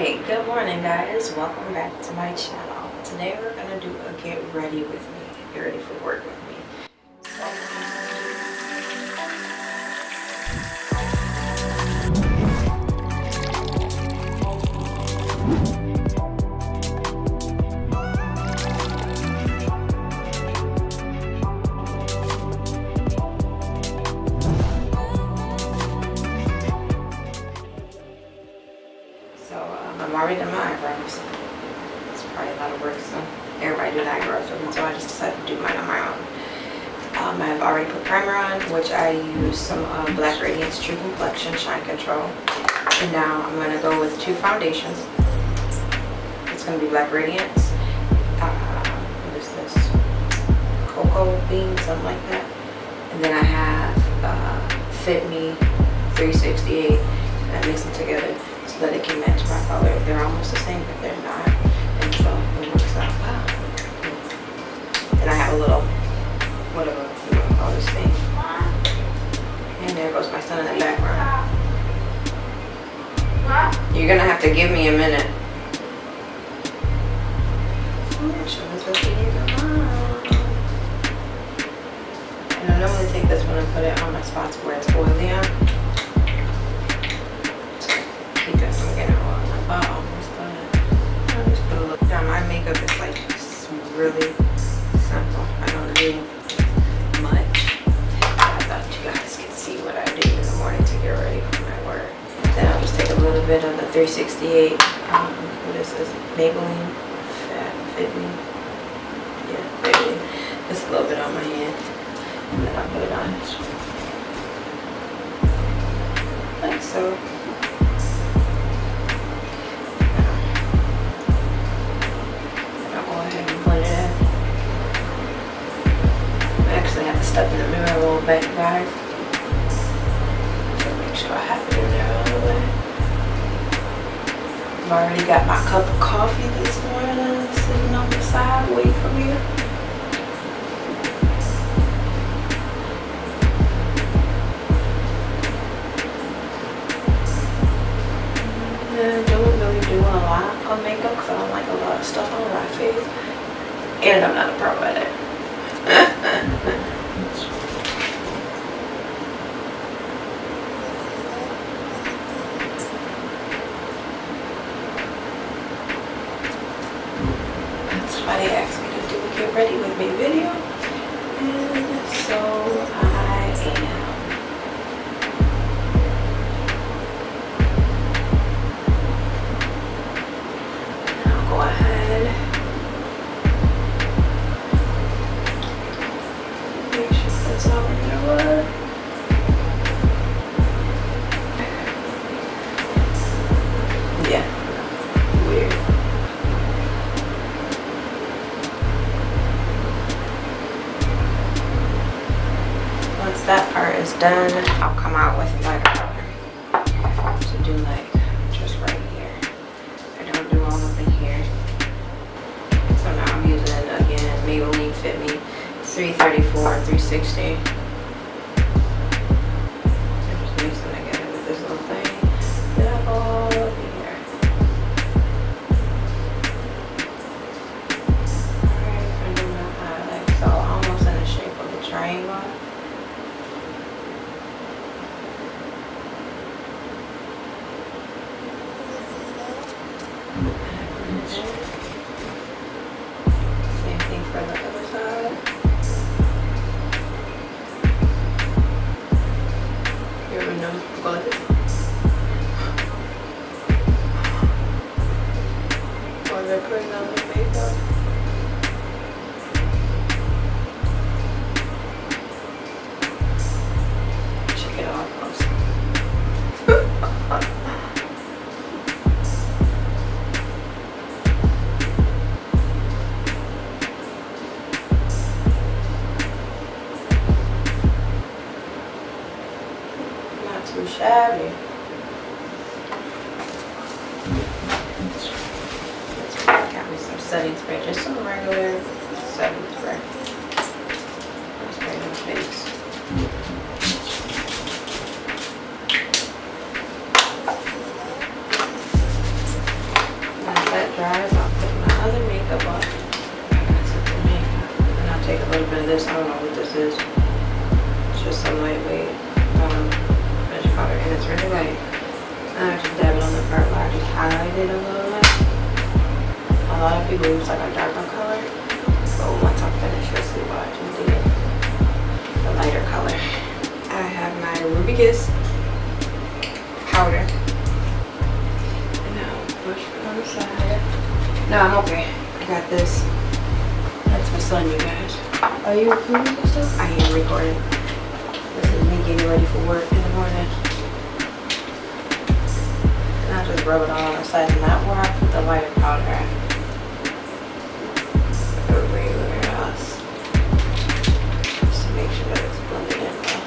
Alright, good morning guys. Welcome back to my channel. Today we're going to do a get ready with me. Get ready for work with me. I'm already done my eyebrows. It's probably a lot of work, so everybody do the eyebrows with me, so I just decided to do mine on my own. I've already put primer on, which I use some Black Radiance True Complexion Shine Control. And now I'm going to go with two foundations. It's going to be Black Radiance. What is this? Cocoa Bean, something like that. And then I have Fit Me 368. And I mix them together so that it can match my color. They're almost the same, but they're not. And so it works out wow. And I have a little, whatever you want to call this thing. And there goes my son in the background. You're gonna have to give me a minute. And I normally take this one and put it on my spots where it's oily on. Keep that from getting all on my bottom. I'm just gonna look down. My makeup is like really simple. I don't do much. I thought you guys could see what I do in the morning to get ready for my work. Then I'll just take a little bit of the 368. What is this? Maybelline Fit Me. Yeah, Maybelline. Just a little bit on my hand. And then I'll put it on. Like so. Step in the mirror a little bit, guys. So make sure I have it in there all the way. I've already got my cup of coffee this morning sitting on the side waiting for me. I don't really do a lot of makeup because I don't like a lot of stuff on my face. And I'm not a pro at it. Somebody asked me to do a get ready with me video, and so I am. I'll go ahead. Make sure that's all in there. Yeah, weird. Once that part is done, I'll come out with my powder to do like just right here. I don't do all of it here. So now I'm using again Maybelline Fit Me 334 and 360. I'm just mixing together with this little thing. Then I'll go all over here. Alright, I'm doing my highlight. So almost in the shape of a triangle. Same thing for the other side. Your nose go like this. While they're putting on the makeup. Check it out close. Too shabby. Got me some setting spray, just some regular setting spray. Spray my face. dries, I'll put my other makeup on. And I'll take a little bit of this. I don't know what this is. It's just some lightweight finish powder, and it's really light. And I just dab it on the part where I just highlighted a little bit. A lot of people use like a darker color, but once I'm finished, you'll see why I just did the lighter color. I have my Ruby Kiss powder. And now brush it on the side. No, I'm okay. I got this. That's my son, you guys. Are you recording this stuff? I am recording. This is me getting ready for work in the morning. And I just rub it all on the side, and not where I put the lighter powder at. Everywhere else. Just to make sure that it's blended in well.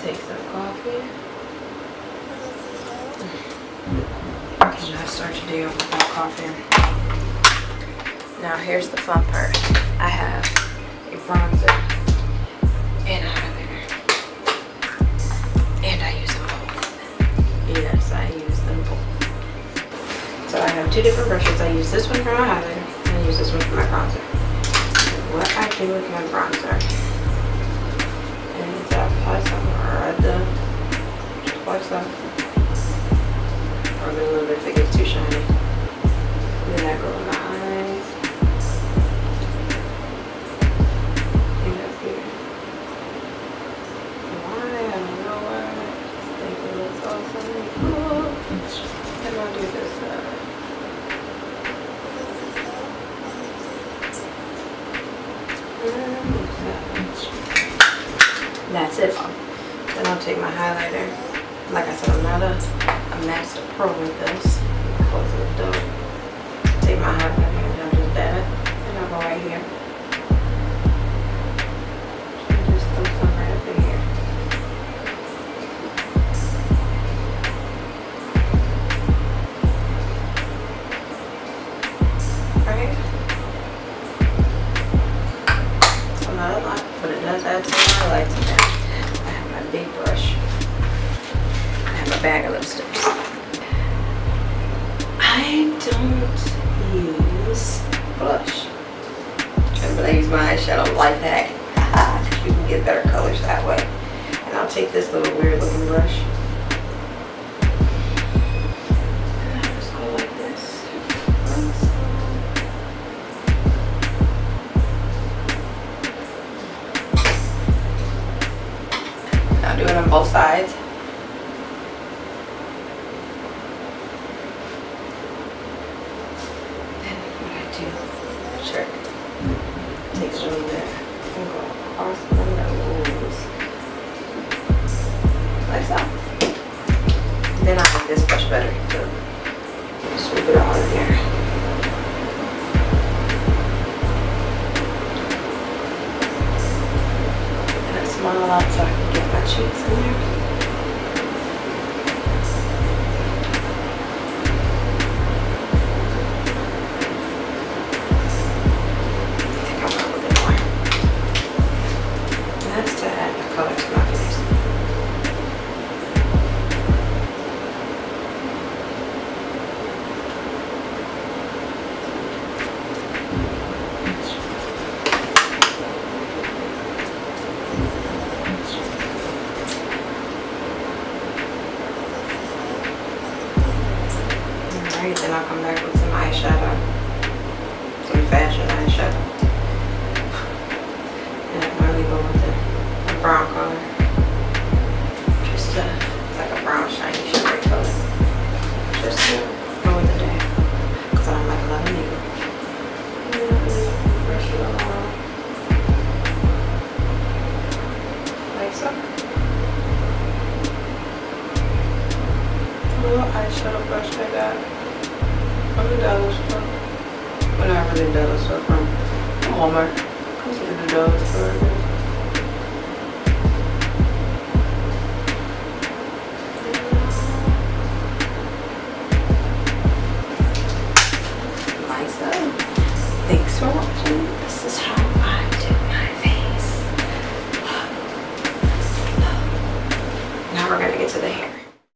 Take some coffee. Because I start your day off without coffee. Now here's the fun part. I have a bronzer and a highlighter. And I use them both. Yes, I use them both. So I have two different brushes. I use this one for my highlighter and I use this one for my bronzer. And what I do with my bronzer is I apply some right there. Just apply some. Or a little bit if it gets too shiny. And then I go with my eyes. And up here. Why? I don't know why. I think it looks awesome. Cool. And I'll do this That's it. Then I'll take my highlighter. Like I said, I'm not a master pro with this because of the dough. Take my highlighter and I'll just dab it. And I'll go right here. And just throw some right up in here. Right? So not a lot, but it does add some highlights in there. I have my big brush. A bag of lipsticks. I don't use blush, but I use my eyeshadow life hack. You can get better colors that way. And I'll take this little weird looking brush. And I'll just go like this. And I'll do it on both sides. Sure. Take a little bit and go across the nose. Like so. Then I like this brush better to sweep it all in here. And I smile out so I can get my cheeks in there. Alright, then I'll come back with some eyeshadow. Some fashion eyeshadow. And I normally go with the brown color. Just it's like a brown shiny shimmery color. Just to go with the day. Because I don't like a lot of makeup. And then I'll brush it along. Like so. Little eyeshadow brush I got from the dollar store. Well, not really dollar store, from Walmart. Consider the dollar store. Myself. Thanks for watching. This is how I do my face. we're gonna get to the hair.